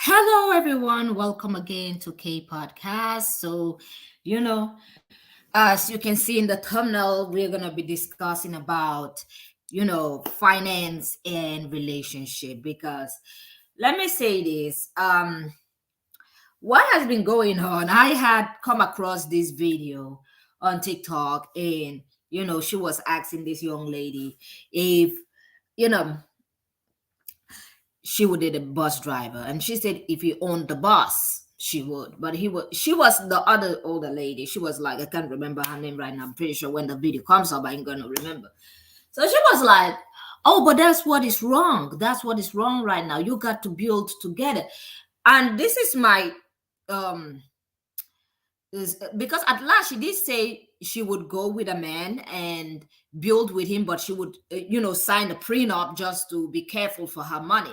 Hello, everyone. Welcome again to K Podcast. You know, as you can see in the thumbnail, we're going to be discussing about, finance and relationship. Because let me say this what has been going on? I had come across this video on TikTok, and, she was asking this young lady if, you know, she would date a bus driver, and she said if he owned the bus she would, but she was the other older lady. She was like, I can't remember her name right now. I'm pretty sure when the video comes up I'm gonna remember. So she was like, oh, but that's what is wrong. That's what is wrong right now. You got to build together. And this is my um is because at last she did say she would go with a man and build with him, but she would, sign a prenup just to be careful for her money.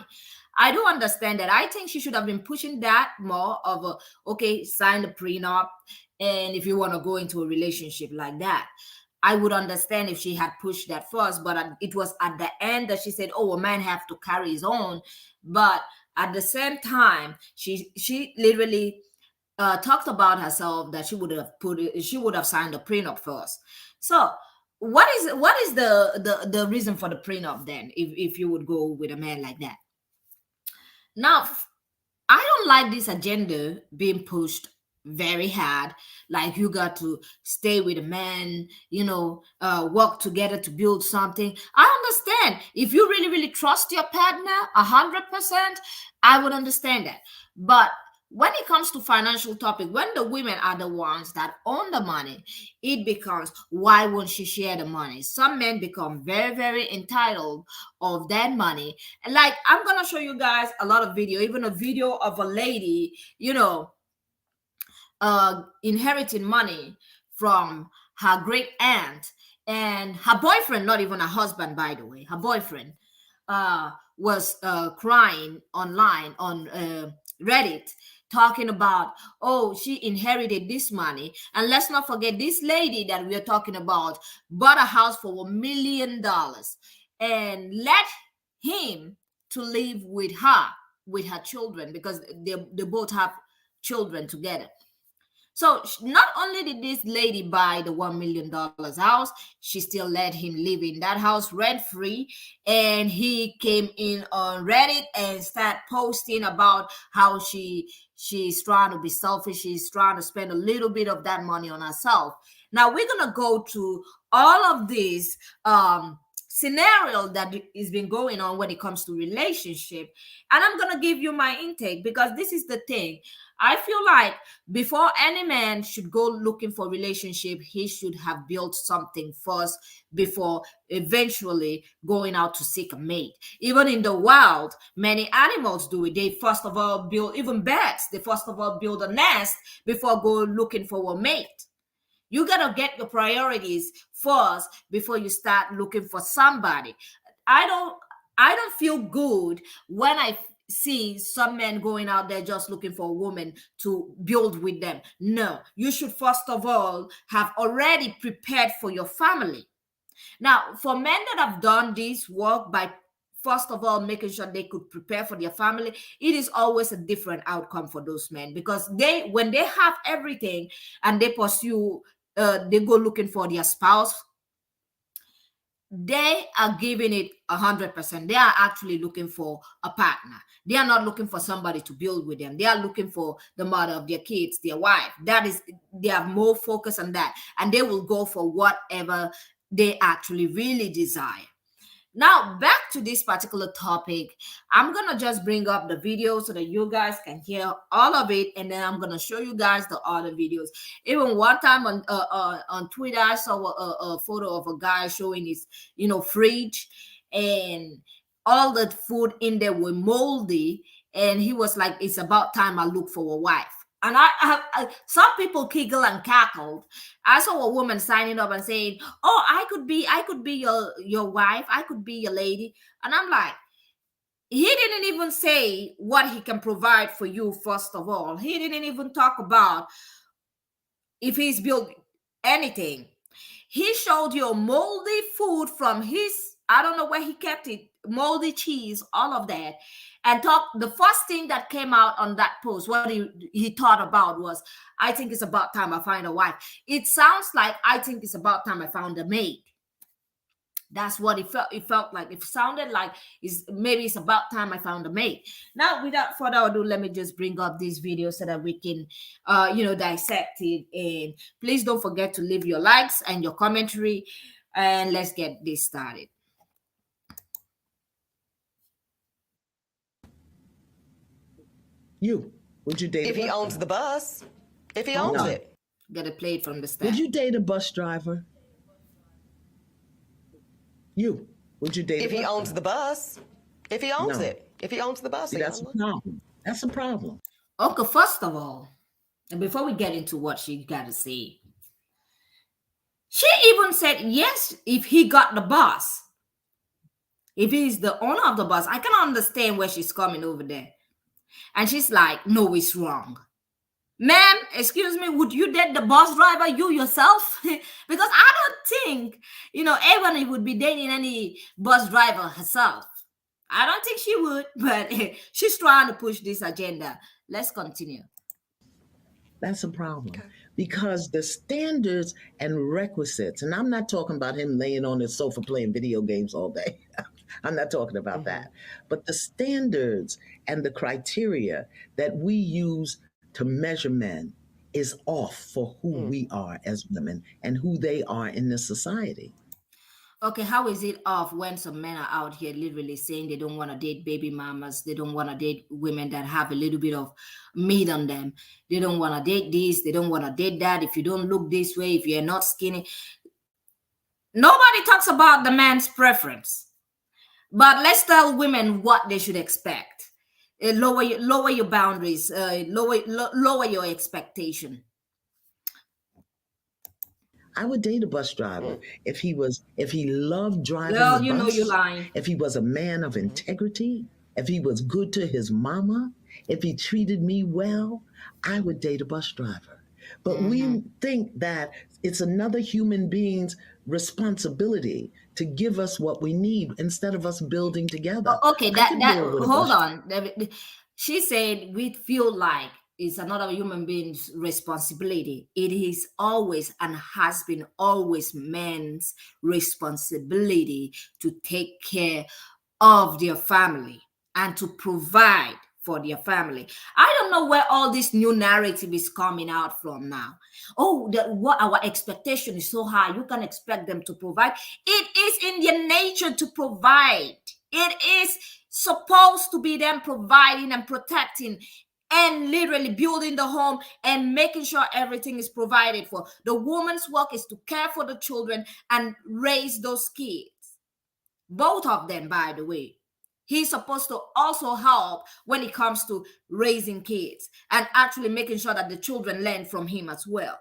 I do understand that. I think she should have been pushing that more of a, okay, sign the prenup, and if you want to go into a relationship like that, I would understand if she had pushed that first. But it was at the end that she said, oh, a man have to carry his own. But at the same time, she literally talked about herself that she would have signed a prenup first. So what is the reason for the prenup then, if you would go with a man like that? Now, I don't like this agenda being pushed very hard. Like, you got to stay with a man, work together to build something. I understand if you really, really trust your partner 100%. I would understand that. But when it comes to financial topic, when the women are the ones that own the money, it becomes, why won't she share the money? Some men become very, very entitled of that money. Like, I'm gonna show you guys a lot of video, even a video of a lady, inheriting money from her great aunt, and her boyfriend, not even a husband, by the way, her boyfriend was crying online on Reddit, talking about, oh, she inherited this money. And let's not forget, this lady that we're talking about bought a house for $1 million and let him to live with her children, because they both have children together. So not only did this lady buy the $1 million house, she still let him live in that house rent free. And he came in on Reddit and started posting about how she's trying to be selfish. She's trying to spend a little bit of that money on herself. Now we're gonna go to all of these scenario that is been going on when it comes to relationship, and I'm gonna give you my intake, because this is the thing. I feel like before any man should go looking for relationship, he should have built something first before eventually going out to seek a mate. Even in the wild, many animals do it. They first of all build, even bats, they first of all build a nest before go looking for a mate. You gotta get your priorities first before you start looking for somebody. I don't I don't feel good when I see some men going out there just looking for a woman to build with them. No, you should first of all have already prepared for your family. Now, for men that have done this work by first of all making sure they could prepare for their family, it is always a different outcome for those men, because when they have everything and they pursue, they go looking for their spouse, they are giving it 100%. They are actually looking for a partner. They are not looking for somebody to build with them. They are looking for the mother of their kids, their wife. That is, they have more focus on that, and they will go for whatever they actually really desire. Now, back to this particular topic, I'm going to just bring up the video so that you guys can hear all of it, and then I'm going to show you guys the other videos. Even one time on Twitter, I saw a photo of a guy showing his, fridge, and all the food in there were moldy, and he was like, it's about time I look for a wife. And some people giggle and cackled. I saw a woman signing up and saying, "Oh, I could be your wife. I could be your lady." And I'm like, he didn't even say what he can provide for you. First of all, he didn't even talk about if he's built anything. He showed you moldy food from his I don't know where he kept it. Moldy cheese, all of that. And the first thing that came out on that post, what he thought about was, I think it's about time I find a wife. It sounds like, I think it's about time I found a maid. That's what it felt. It felt like, it sounded like maybe it's about time I found a mate. Now, without further ado, let me just bring up this video so that we can, dissect it. And please don't forget to leave your likes and your commentary. And let's get this started. Would you date if he owns the bus? If he owns it, Gotta play it from the start. Would you date a bus driver? Would you date if he owns the bus? If he owns it, if he owns the bus, that's a problem. That's a problem. Okay, first of all, and before we get into what she got to say, she even said yes if he got the bus. If he's the owner of the bus, I can understand where she's coming over there. And she's like, no, it's wrong. Ma'am, excuse me, would you date the bus driver, you yourself? Because I don't think, Ebony would be dating any bus driver herself. I don't think she would, but she's trying to push this agenda. Let's continue. That's a problem. Because the standards and requisites, and I'm not talking about him laying on his sofa playing video games all day. I'm not talking about that. But the standards and the criteria that we use to measure men is off for who we are as women and who they are in this society. Okay, how is it off when some men are out here literally saying they don't want to date baby mamas? They don't want to date women that have a little bit of meat on them. They don't want to date this. They don't want to date that. If you don't look this way, if you're not skinny. Nobody talks about the man's preference. But let's tell women what they should expect. Lower your boundaries. Lower your expectation. I would date a bus driver if he loved driving Well, the you bus, know you're lying. if he was a man of integrity, if he was good to his mama, if he treated me well, I would date a bus driver. But we think that it's another human being's responsibility to give us what we need instead of us building together. Okay, hold on. She said we feel like it's another human being's responsibility. It is always and has been always men's responsibility to take care of their family and to provide for their family. I don't know where all this new narrative is coming out from now. Oh, what our expectation is so high. You can expect them to provide. It is in their nature to provide. It is supposed to be them providing and protecting and literally building the home and making sure everything is provided for. The woman's work is to care for the children and raise those kids. Both of them, by the way. He's supposed to also help when it comes to raising kids and actually making sure that the children learn from him as well.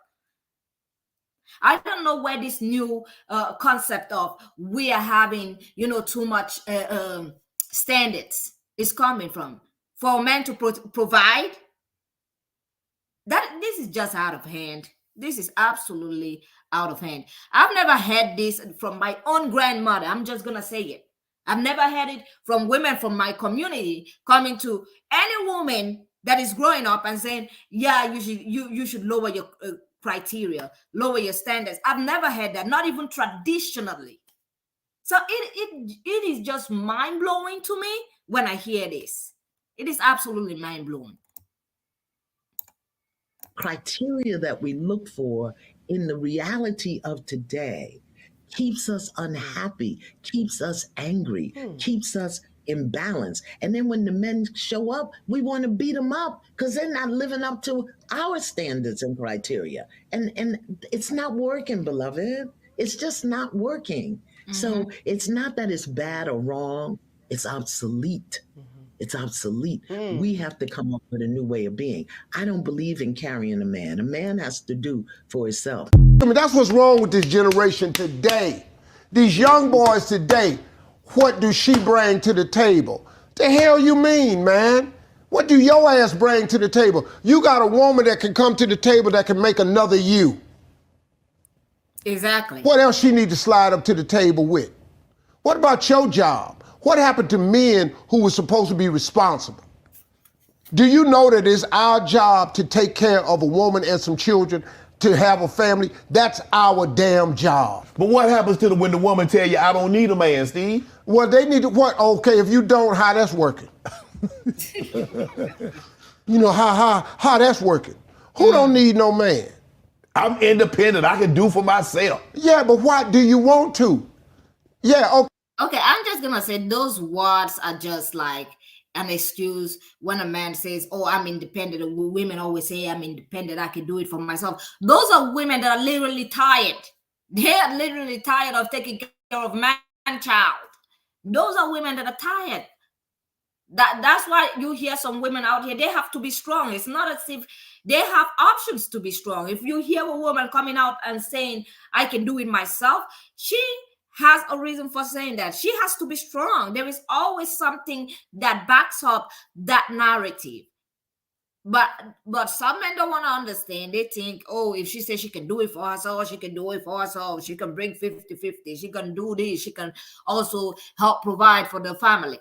I don't know where this new concept of we are having, too much standards is coming from. For men to provide, this is just out of hand. This is absolutely out of hand. I've never heard this from my own grandmother. I'm just going to say it. I've never heard it from women from my community coming to any woman that is growing up and saying, yeah, you should lower your criteria, lower your standards. I've never heard that, not even traditionally. So it is just mind-blowing to me when I hear this. It is absolutely mind-blowing. Criteria that we look for in the reality of today keeps us unhappy, keeps us angry, keeps us imbalanced. And then when the men show up, we want to beat them up because they're not living up to our standards and criteria. And it's not working, beloved. It's just not working. So it's not that it's bad or wrong. It's obsolete. It's obsolete. We have to come up with a new way of being. I don't believe in carrying a man. A man has to do for himself. I mean, that's what's wrong with this generation today. These young boys today, what do she bring to the table? The hell you mean, man? What do your ass bring to the table? You got a woman that can come to the table that can make another you. Exactly. What else she need to slide up to the table with? What about your job? What happened to men who were supposed to be responsible? Do you know that it's our job to take care of a woman and some children, to have a family? That's our damn job. But what happens to when the woman tell you, I don't need a man, Steve? Well, they need to, what? Okay, if you don't, how that's working? You know, how that's working? Who don't need no man? I'm independent. I can do for myself. Yeah, but why do you want to? Yeah, okay. Okay, I'm just gonna say those words are just like an excuse when a man says, "Oh, I'm independent." Women always say, "I'm independent. I can do it for myself." Those are women that are literally tired. They are literally tired of taking care of man child. Those are women that are tired. That's why you hear some women out here, they have to be strong. It's not as if they have options to be strong. If you hear a woman coming out and saying, I can do it myself, she has a reason for saying that. She has to be strong. There is always something that backs up that narrative. But some men don't want to understand. They think, oh, if she says she can do it for herself, she can do it for herself. She can bring 50-50. She can do this. She can also help provide for the family.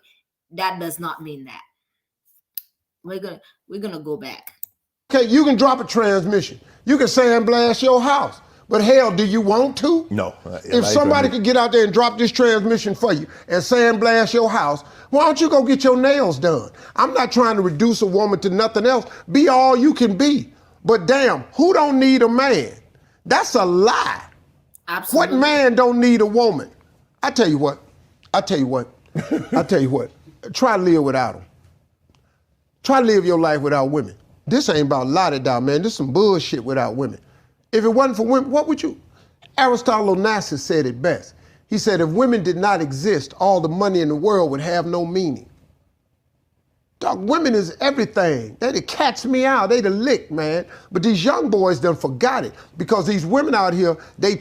That does not mean that. We're gonna go back. Okay, you can drop a transmission. You can sandblast your house. But hell, do you want to? No. If somebody could get out there and drop this transmission for you and sandblast your house, why don't you go get your nails done? I'm not trying to reduce a woman to nothing else. Be all you can be. But damn, who don't need a man? That's a lie. Absolutely. What man don't need a woman? I tell you what. Try to live without them. Try to live your life without women. This ain't about la-da-da, man. This is some bullshit without women. If it wasn't for women, what would you? Aristotle Onassis said it best. He said, if women did not exist, all the money in the world would have no meaning. Dog, women is everything. They the catch me out. They the lick, man. But these young boys done forgot it because these women out here, they've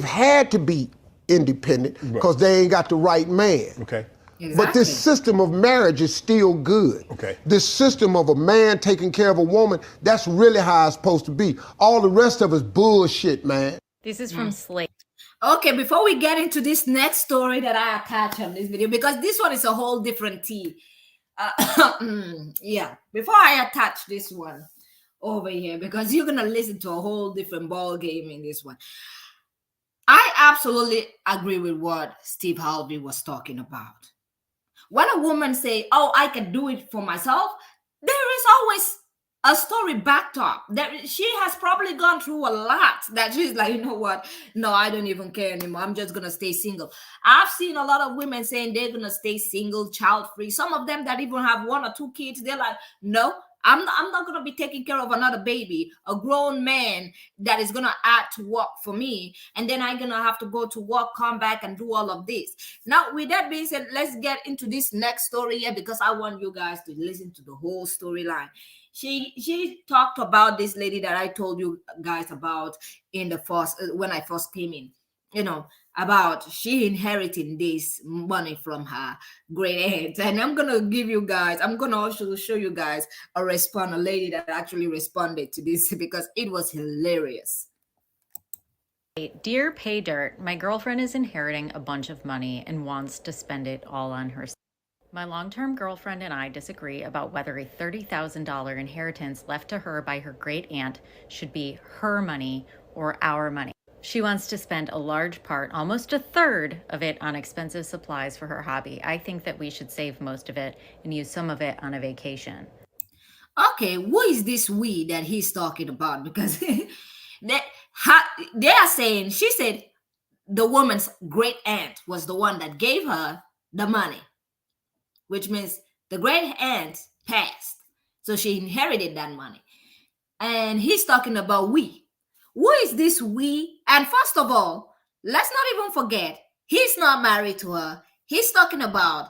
had to be independent because they ain't got the right man. Okay. Exactly. But this system of marriage is still good. Okay. This system of a man taking care of a woman, that's really how it's supposed to be. All the rest of it's bullshit, man. This is from Slate. Okay, before we get into this next story that I attach on this video, because this one is a whole different tea. Yeah, before I attach this one over here, because you're gonna listen to a whole different ball game in this one. I absolutely agree with what Steve Harvey was talking about. When a woman say, oh, I can do it for myself, there is always a story backed up. That she has probably gone through a lot that she's like, you know what? No, I don't even care anymore. I'm just going to stay single. I've seen a lot of women saying they're going to stay single, child-free. Some of them that even have 1 or 2 kids, they're like, no, I'm not going to be taking care of another baby, a grown man that is going to add to work for me. And then I'm going to have to go to work, come back and do all of this. Now, with that being said, let's get into this next story here because I want you guys to listen to the whole storyline. She talked about this lady that I told you guys about in the first, when I first came in, you know, about she inheriting this money from her great aunt. And I'm gonna also show you guys a lady that actually responded to this because it was hilarious. Dear Pay Dirt, my girlfriend is inheriting a bunch of money and wants to spend it all on herself. My long-term girlfriend and I disagree about whether a $30,000 inheritance left to her by her great aunt should be her money or our money. She wants to spend a large part, almost a third of it, on expensive supplies for her hobby. I think that we should save most of it and use some of it on a vacation. Okay, who is this we that he's talking about? Because they are saying, she said the woman's great aunt was the one that gave her the money, which means the great aunt passed. So she inherited that money. And he's talking about we. Who is this we? And first of all, let's not even forget, he's not married to her. He's talking about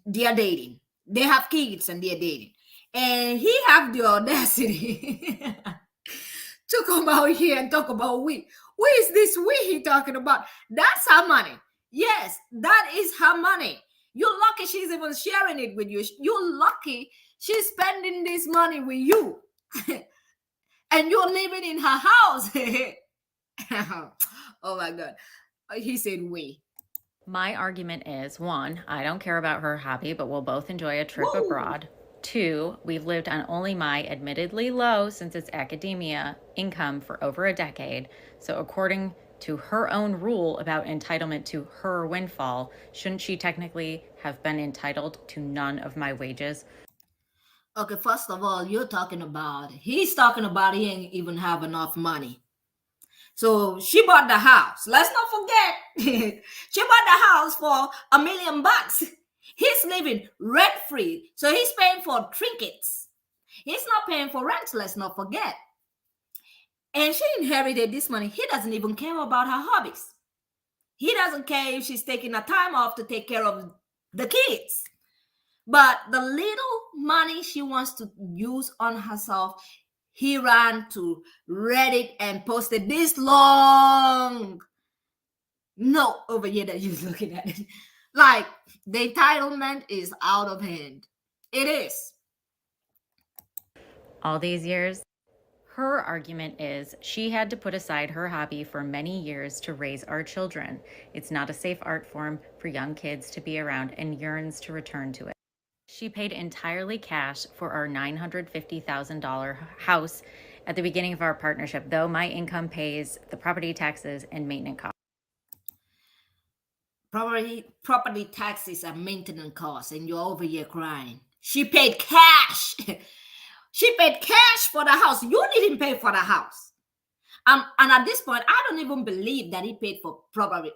they're dating. They have kids and they're dating. And he have the audacity to come out here and talk about we. Who is this we he talking about? That's her money. Yes, that is her money. You're lucky she's even sharing it with you. You're lucky she's spending this money with you. And you're living in her house. Oh my God. He said we. My argument is, one, I don't care about her hobby, but we'll both enjoy a trip Woo. abroad. Two, we've lived on only my admittedly low, since it's academia, income for over a decade. So according to her own rule about entitlement to her windfall, shouldn't she technically have been entitled to none of my wages? Okay, first of all, he's talking about he ain't even have enough money. So she bought the house. Let's not forget, she bought the house for $1 million. He's living rent free. So he's paying for trinkets. He's not paying for rent, let's not forget. And she inherited this money. He doesn't even care about her hobbies. He doesn't care if she's taking a time off to take care of the kids. But the little money she wants to use on herself, he ran to Reddit and posted this long note over here that you're looking at it. Like, the entitlement is out of hand. It is. All these years, her argument is she had to put aside her hobby for many years to raise our children. It's not a safe art form for young kids to be around and yearns to return to it. She paid entirely cash for our $950,000 house at the beginning of our partnership, though my income pays the property taxes and maintenance costs. Property taxes and maintenance costs, and you're over here crying. She paid cash. She paid cash for the house. You didn't pay for the house. And at this point, I don't even believe that he paid for property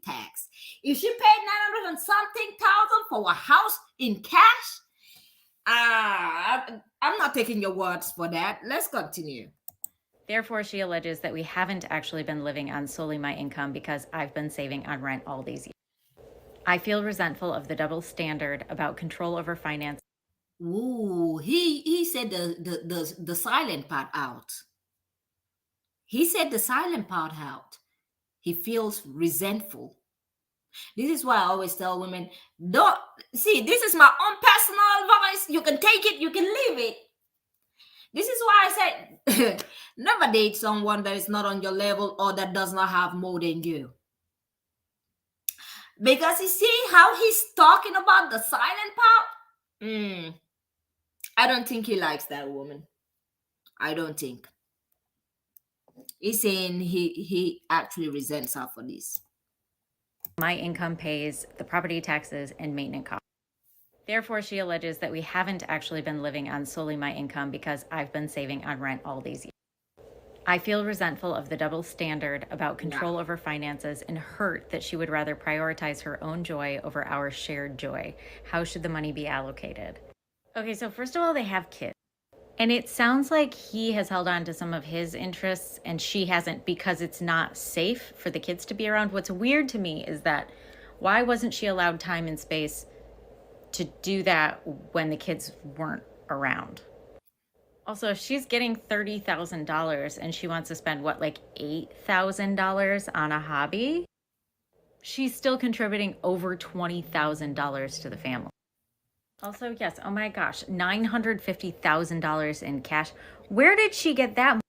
tax. If she paid 900 and something thousand for a house in cash, I'm not taking your words for that. Let's continue. Therefore, she alleges that we haven't actually been living on solely my income because I've been saving on rent all these years. I feel resentful of the double standard about control over finance. Ooh, he said the silent part out. He said the silent part out. He feels resentful. This is why I always tell women, don't see, this is my own personal advice. You can take it, you can leave it. This is why I said never date someone that is not on your level or that does not have more than you. Because you see how he's talking about the silent part? I don't think he likes that woman. I don't think. He's saying he actually resents her for this. My income pays the property taxes and maintenance costs. Therefore, she alleges that we haven't actually been living on solely my income because I've been saving on rent all these years. I feel resentful of the double standard about control over finances and hurt that she would rather prioritize her own joy over our shared joy. How should the money be allocated? Okay, so first of all, they have kids. And it sounds like he has held on to some of his interests and she hasn't because it's not safe for the kids to be around. What's weird to me is that why wasn't she allowed time and space to do that when the kids weren't around? Also, if she's getting $30,000 and she wants to spend, what, like $8,000 on a hobby, she's still contributing over $20,000 to the family. Also, yes, oh my gosh, $950,000 in cash. Where did she get that?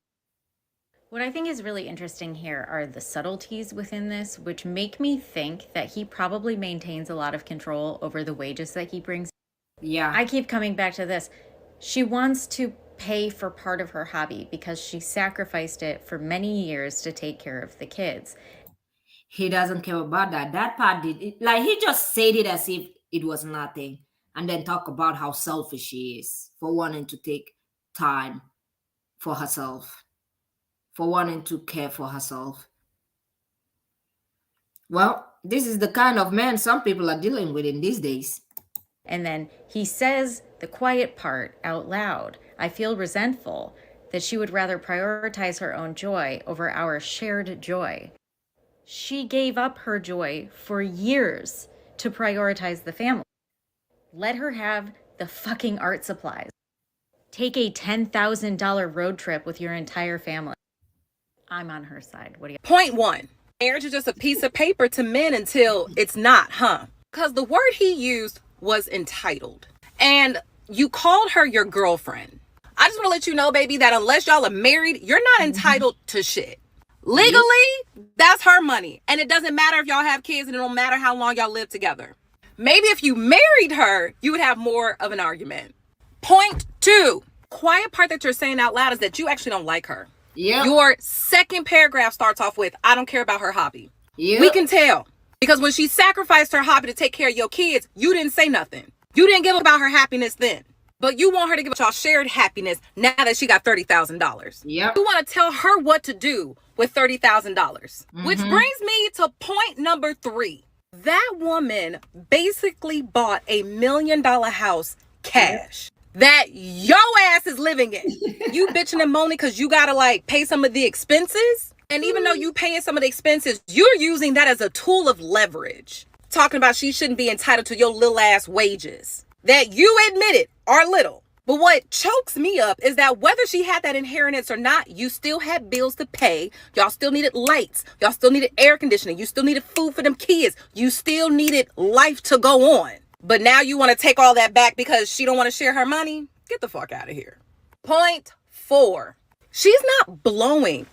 What I think is really interesting here are the subtleties within this, which make me think that he probably maintains a lot of control over the wages that he brings. Yeah. I keep coming back to this. She wants to pay for part of her hobby because she sacrificed it for many years to take care of the kids. He doesn't care about that. That part did it, like he just said it as if it was nothing, and then talk about how selfish she is for wanting to take time for herself, for wanting to care for herself. Well, this is the kind of man some people are dealing with in these days. And then he says the quiet part out loud. I feel resentful that she would rather prioritize her own joy over our shared joy. She gave up her joy for years to prioritize the family. Let her have the fucking art supplies. Take a $10,000 road trip with your entire family. I'm on her side. What do you? Point one. Marriage is just a piece of paper to men until it's not, huh? Because the word he used was entitled. And you called her your girlfriend. I just want to let you know, baby, that unless y'all are married, you're not entitled to shit. Legally, that's her money. And it doesn't matter if y'all have kids, and it don't matter how long y'all live together. Maybe if you married her, you would have more of an argument. Point 2. Quiet part that you're saying out loud is that you actually don't like her. Yep. Your second paragraph starts off with, I don't care about her hobby. Yep. We can tell. Because when she sacrificed her hobby to take care of your kids, you didn't say nothing. You didn't give about her happiness then. But you want her to give y'all shared happiness now that she got $30,000. Yep. You want to tell her what to do with $30,000. Which brings me to point number 3. That woman basically bought $1 million house cash that yo ass is living in. You bitching and moaning because you gotta like pay some of the expenses. And even though you paying some of the expenses, you're using that as a tool of leverage. Talking about she shouldn't be entitled to your little ass wages that you admitted are little. But what chokes me up is that whether she had that inheritance or not, you still had bills to pay. Y'all still needed lights. Y'all still needed air conditioning. You still needed food for them kids. You still needed life to go on. But now you want to take all that back because she don't want to share her money? Get the fuck out of here. Point 4. She's not blowing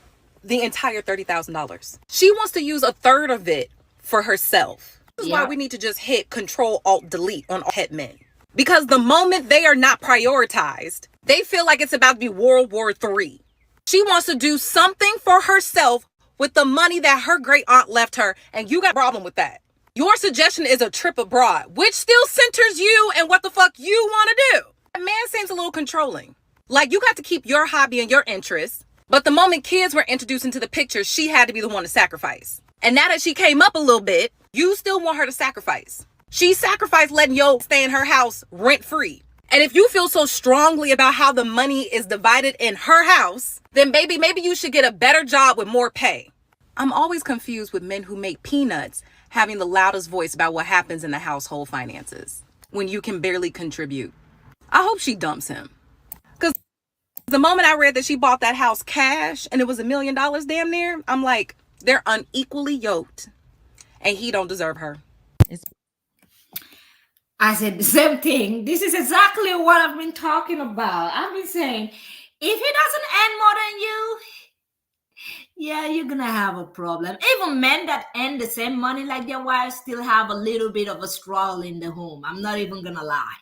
the entire $30,000. She wants to use a third of it for herself. This is why we need to just hit Control-Alt-Delete on all head men. Because the moment they are not prioritized, they feel like it's about to be World War III. She wants to do something for herself with the money that her great aunt left her, and you got a problem with that. Your suggestion is a trip abroad, which still centers you and what the fuck you want to do. That man seems a little controlling. Like, you got to keep your hobby and your interests, but the moment kids were introduced into the picture, she had to be the one to sacrifice. And now that she came up a little bit, you still want her to sacrifice. She sacrificed letting yo stay in her house rent-free. And if you feel so strongly about how the money is divided in her house, then baby, maybe you should get a better job with more pay. I'm always confused with men who make peanuts having the loudest voice about what happens in the household finances when you can barely contribute. I hope she dumps him. Because the moment I read that she bought that house cash and it was $1 million damn near, I'm like, they're unequally yoked and he don't deserve her. I said the same thing. This is exactly what I've been talking about. I've been saying, if he doesn't earn more than you, yeah, you're gonna have a problem. Even men that earn the same money like their wives still have a little bit of a struggle in the home. I'm not even gonna lie.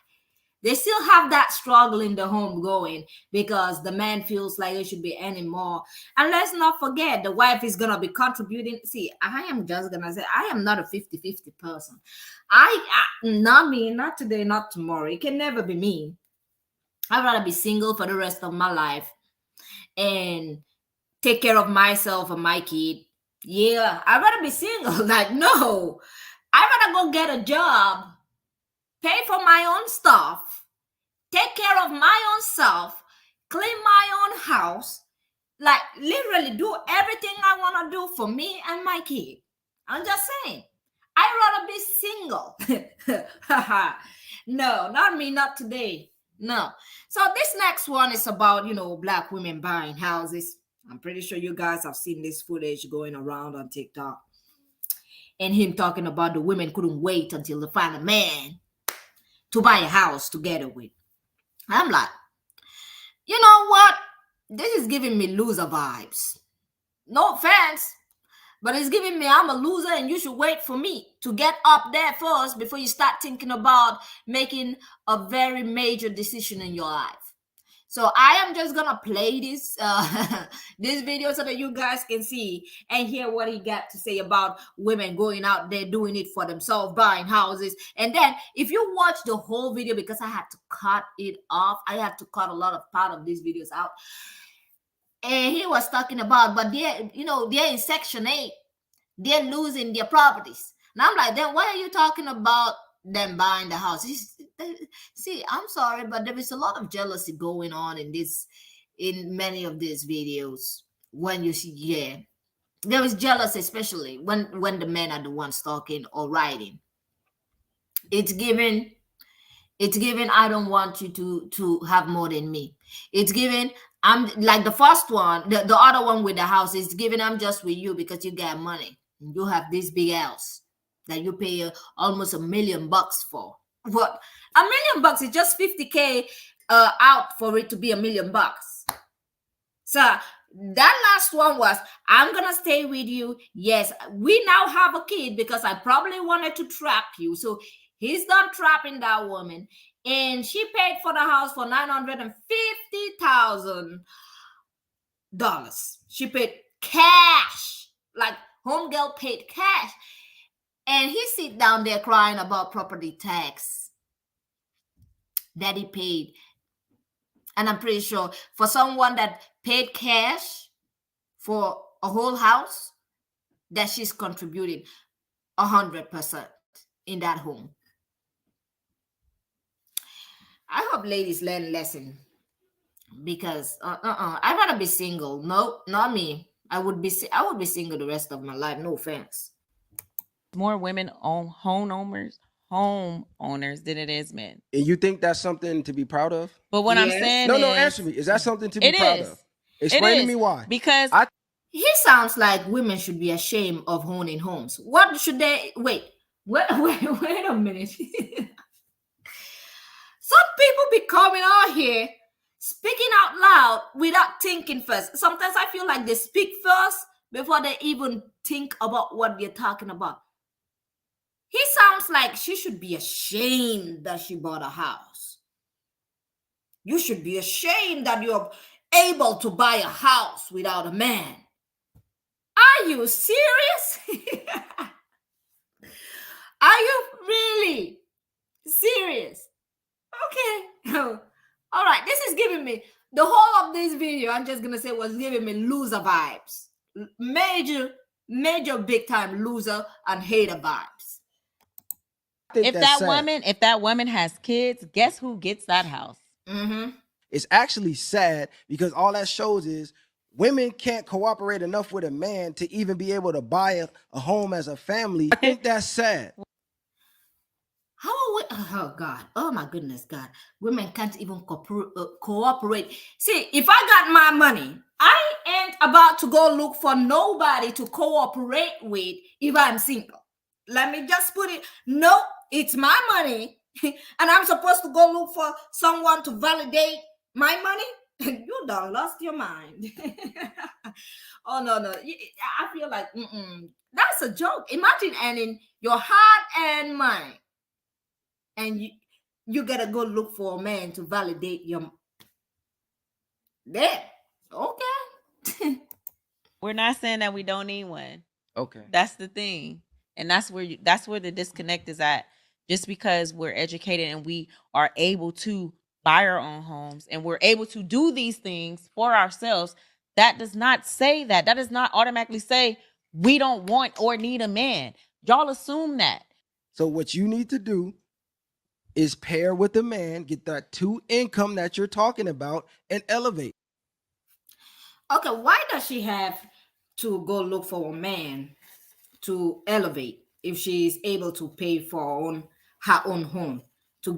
They still have that struggle in the home going because the man feels like they should be earning more. And let's not forget, the wife is going to be contributing. See, I am just going to say, I am not a 50-50 person. Not me, not today, not tomorrow. It can never be me. I'd rather be single for the rest of my life and take care of myself and my kid. Yeah, I'd rather be single. Like, no, I'd rather go get a job, pay for my own stuff, take care of my own self, clean my own house, like literally do everything I want to do for me and my kid. I'm just saying, I'd rather be single. No, not me, not today. No. So this next one is about, Black women buying houses. I'm pretty sure you guys have seen this footage going around on TikTok. And him talking about the women couldn't wait until they find a man to buy a house together with. I'm like, you know what? This is giving me loser vibes. No offense, but it's giving me I'm a loser and you should wait for me to get up there first before you start thinking about making a very major decision in your life. So I am just gonna play this this video so that you guys can see and hear what he got to say about women going out there doing it for themselves, buying houses. And then if you watch the whole video, because I had to cut it off, I had to cut a lot of part of these videos out. And he was talking about, but they're in Section 8, they're losing their properties. And I'm like, then why are you talking about them buying the house? See, I'm sorry, but there is a lot of jealousy going on in many of these videos. When you see, there is jealousy, especially when the men are the ones talking or writing. It's given I don't want you to have more than me. It's given I'm like the first one, the other one with the house is given I'm just with you because you got money. You have this big house that you pay almost $1 million for. What? $1 million is just $50K out for it to be $1 million. So That last one was, I'm gonna stay with you. Yes, we now have a kid because I probably wanted to trap you. So he's done trapping that woman. And she paid for the house for $950,000. She paid cash. Like homegirl paid cash. And he sit down there crying about property tax that he paid. And I'm pretty sure for someone that paid cash for a whole house, that she's contributing 100% in that home. I hope ladies learn lesson, because I'd rather be single. No, not me. I would be single the rest of my life. No offense. More women own homeowners than it is men. And you think that's something to be proud of? But what I'm Yes. saying No, is, answer me. Is that something to be it proud is. of? Explain It to me is. why. Because He sounds like women should be ashamed of owning homes. What should they wait a minute. Some people be coming out here speaking out loud without thinking first. Sometimes I feel like they speak first before they even think about what they're talking about. He sounds like she should be ashamed that she bought a house. You should be ashamed that you're able to buy a house without a man. Are you serious? Are you really serious? Okay. All right. This is giving me, the whole of this video, I'm just going to say, was giving me loser vibes. Major big time loser and hater vibes. if that woman has kids, guess who gets that house? Mm-hmm. It's actually sad, because all that shows is women can't cooperate enough with a man to even be able to buy a home as a family. I think that's sad. How are we? Oh God! Oh my goodness, God! Women can't even cooperate. See, if I got my money, I ain't about to go look for nobody to cooperate with if I'm single. Let me just put it. No, it's my money, and I'm supposed to go look for someone to validate my money. You done lost your mind. Oh no! I feel like that's a joke. Imagine earning your hard-earned money, and you gotta go look for a man to validate your. There, okay. We're not saying that we don't need one. Okay. That's the thing. And that's where the disconnect is at. Just because we're educated and we are able to buy our own homes and we're able to do these things for ourselves, that does not say that. That does not automatically say we don't want or need a man. Y'all assume that. So what you need to do is pair with a man, get that 2 income that you're talking about, and elevate. Okay, why does she have to go look for a man to elevate if she is able to pay for her own home? To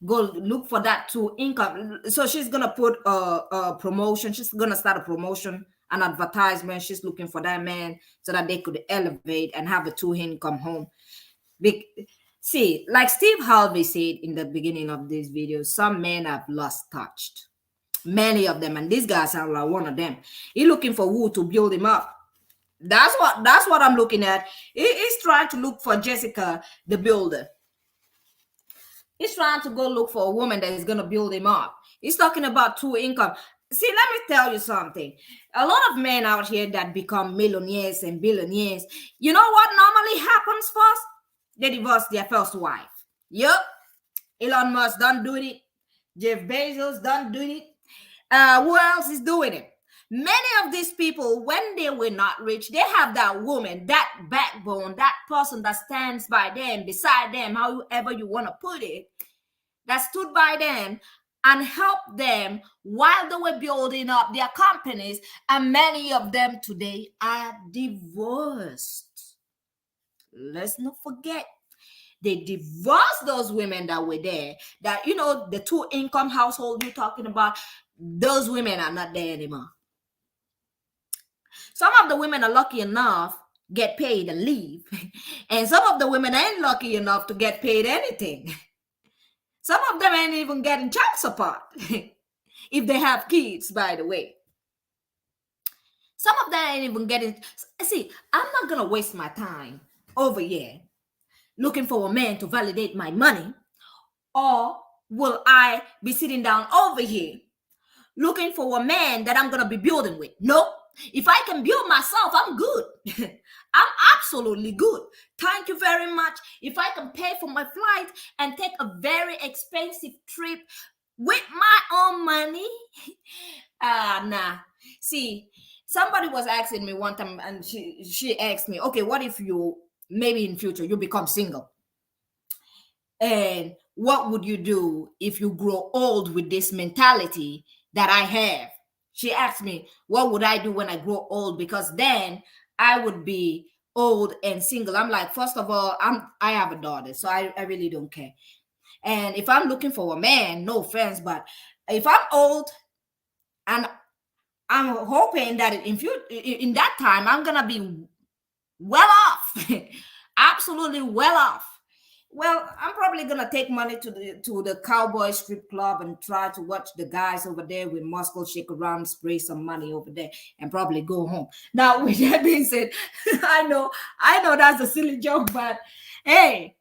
go look for that 2 income. So she's gonna put a promotion. She's gonna start a promotion, an advertisement. She's looking for that man so that they could elevate and have a 2 income home. See, like Steve Harvey said in the beginning of this video, some men have lost touch. Many of them, and these guys are like one of them. He's looking for who to build him up. That's what I'm looking at. He's trying to look for Jessica, the builder. He's trying to go look for a woman that is going to build him up. He's talking about 2 income. See, let me tell you something. A lot of men out here that become millionaires and billionaires, you know what normally happens first? They divorce their first wife. Yup. Elon Musk done doing it. Jeff Bezos done doing it. Who else is doing it? Many of these people, when they were not rich, they have that woman, that backbone, that person that stands by them, beside them, however you want to put it, that stood by them and helped them while they were building up their companies. And many of them today are divorced. Let's not forget, they divorced those women that were there. That, the 2 income household you're talking about, those women are not there anymore. Some of the women are lucky enough get paid and leave. And some of the women ain't lucky enough to get paid anything. Some of them ain't even getting child support. If they have kids, by the way. of them ain't even getting. See, I'm not gonna waste my time over here looking for a man to validate my money, or will I be sitting down over here looking for a man that I'm gonna be building with? No. If I can build myself, I'm good. I'm absolutely good. Thank you very much. If I can pay for my flight and take a very expensive trip with my own money, nah. See, somebody was asking me one time, and she asked me, okay, what if you maybe in future you become single? And what would you do if you grow old with this mentality that I have? She asked me, what would I do when I grow old? Because then I would be old and single. I'm like, first of all, I have a daughter, so I really don't care. And if I'm looking for a man, no offense, but if I'm old and I'm hoping that in that time I'm gonna be well off, absolutely well off. Well, I'm probably gonna take money to the cowboy strip club and try to watch the guys over there with muscle shake around, spray some money over there, and probably go home. Now, with that being said, I know that's a silly joke, but hey,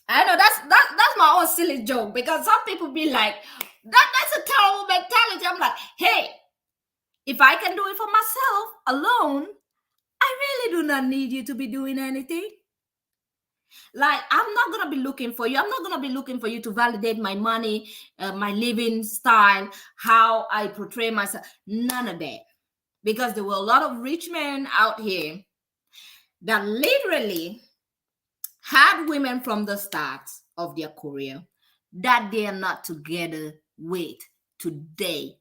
I know that's my own silly joke, because some people be like, that's a terrible mentality. I'm like, hey, if I can do it for myself alone, I really do not need you to be doing anything. Like, I'm not gonna be looking for you. I'm not gonna be looking for you to validate my money, my living style, how I portray myself. None of that. Because there were a lot of rich men out here that literally had women from the start of their career that they are not together with today.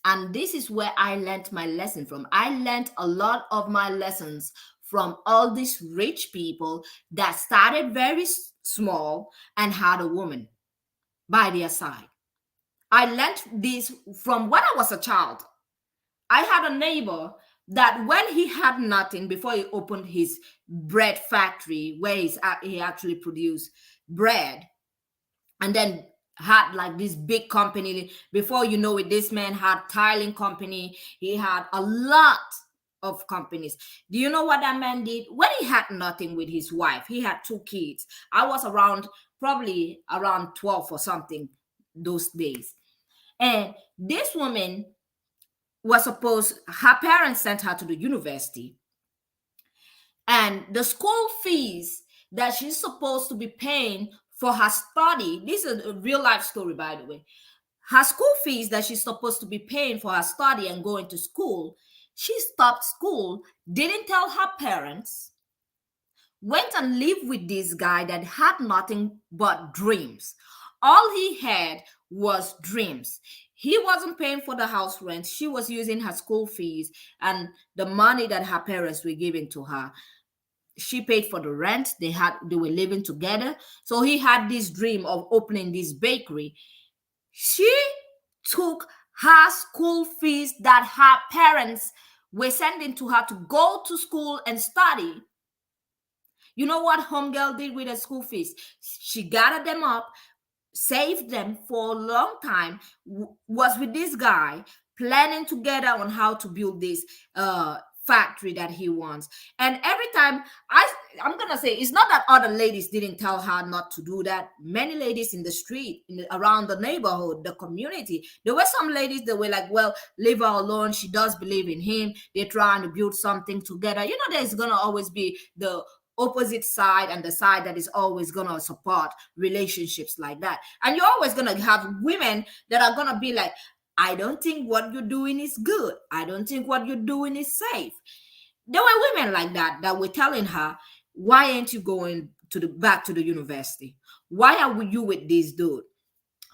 And this is where I learned my lesson from. I learned a lot of my lessons from all these rich people that started very small and had a woman by their side. I learned this from when I was a child. I had a neighbor that when he had nothing, before he opened his bread factory where he actually produced bread, and then had like this big company. Before you know it, this man had tiling company. He had a lot of companies. Do you know what that man did when he had nothing with his wife? He had two kids. I was probably around 12 or something those days. And this woman was supposed, her parents sent her to the university, and the school fees that she's supposed to be paying for her study, this is a real life story, by the way. Her school fees that she's supposed to be paying for her study and going to school, she stopped school, didn't tell her parents, went and lived with this guy that had nothing but dreams. All he had was dreams. He wasn't paying for the house rent. She was using her school fees and the money that her parents were giving to her. She paid for the rent. They were living together. So he had this dream of opening this bakery. She took her school fees that her parents were sending to her to go to school and study. You know what homegirl did with her school fees? She gathered them up, saved them for a long time, was with this guy, planning together on how to build this factory that he wants. And every time I'm gonna say, it's not that other ladies didn't tell her not to do that. Many ladies in the street, around the neighborhood, the community, there were some ladies that were like, well, leave her alone, she does believe in him, they're trying to build something together. You know, there's gonna always be the opposite side and the side that is always gonna support relationships like that. And you're always gonna have women that are gonna be like, I don't think what you're doing is good. I don't think what you're doing is safe. There were women like that were telling her, why aren't you going back to the university? Why are you with this dude?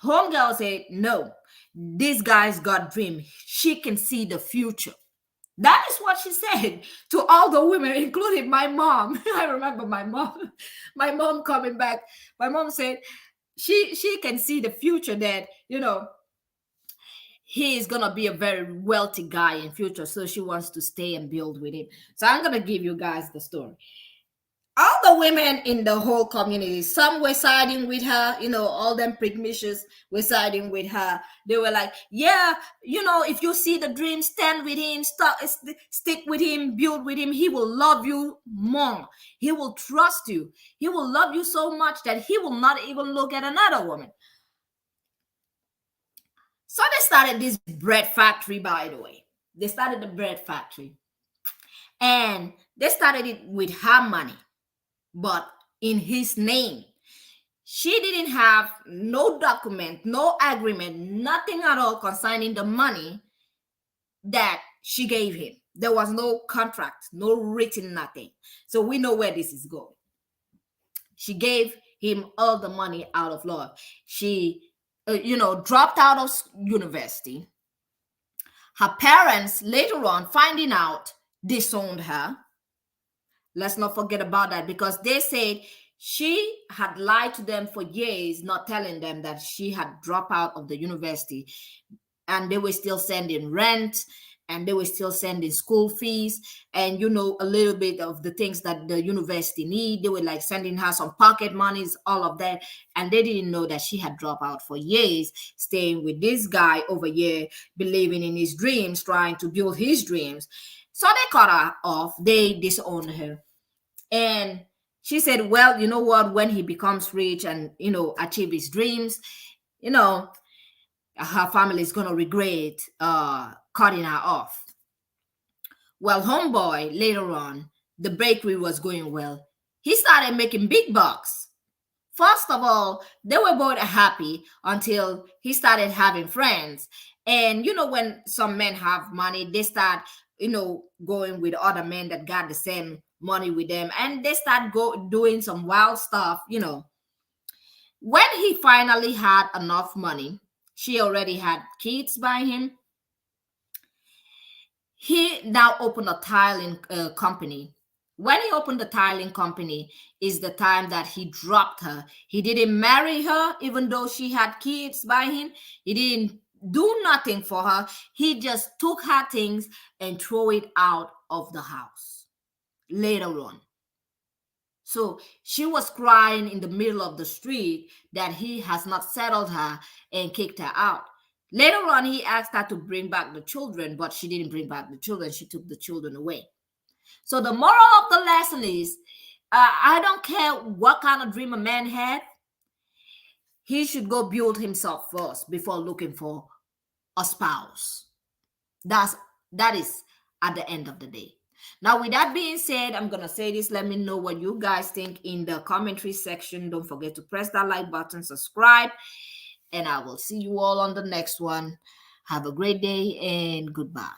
Homegirl said, no, this guy's got dream. She can see the future. That is what she said to all the women, including my mom. I remember my mom coming back. My mom said she can see the future, that, you know, he is gonna be a very wealthy guy in future, so she wants to stay and build with him. So I'm gonna give you guys the story. all the women in the whole community, some were siding with her, all them pygmishes were siding with her. They were like, yeah, if you see the dream, stand with him, stick with him, build with him. He will love you more. He will trust you. He will love you so much that he will not even look at another woman. So they started this bread factory, by the way. They started the bread factory. And they started it with her money, but in his name. She didn't have no document, no agreement, nothing at all concerning the money that she gave him. There was no contract, no written nothing. So we know where this is going. She gave him all the money out of love. She, dropped out of university. Her parents, later on, finding out, disowned her. Let's not forget about that, because they said she had lied to them for years, not telling them that she had dropped out of the university, and they were still sending rent, and they were still sending school fees, and a little bit of the things that the university need. They were like sending her some pocket monies, all of that, and they didn't know that she had dropped out for years, staying with this guy over here, believing in his dreams, trying to build his dreams. So they cut her off. They disowned her. And she said, well, you know what? When he becomes rich and, achieve his dreams, her family is going to regret cutting her off. Well, homeboy, later on, the bakery was going well. He started making big bucks. First of all, they were both happy until he started having friends. And, when some men have money, they start, going with other men that got the same money with them. And they start doing some wild stuff, When he finally had enough money, she already had kids by him. He now opened a tiling company. When he opened the tiling company is the time that he dropped her. He didn't marry her, even though she had kids by him. He didn't do nothing for her. He just took her things and threw it out of the house later on. So she was crying in the middle of the street that he has not settled her and kicked her out. Later on, he asked her to bring back the children, but she didn't bring back the children. She took the children away. So the moral of the lesson is, I don't care what kind of dream a man had. He should go build himself first before looking for a spouse. That is at the end of the day. Now, with that being said, I'm going to say this. Let me know what you guys think in the commentary section. Don't forget to press that like button, subscribe, and I will see you all on the next one. Have a great day and goodbye.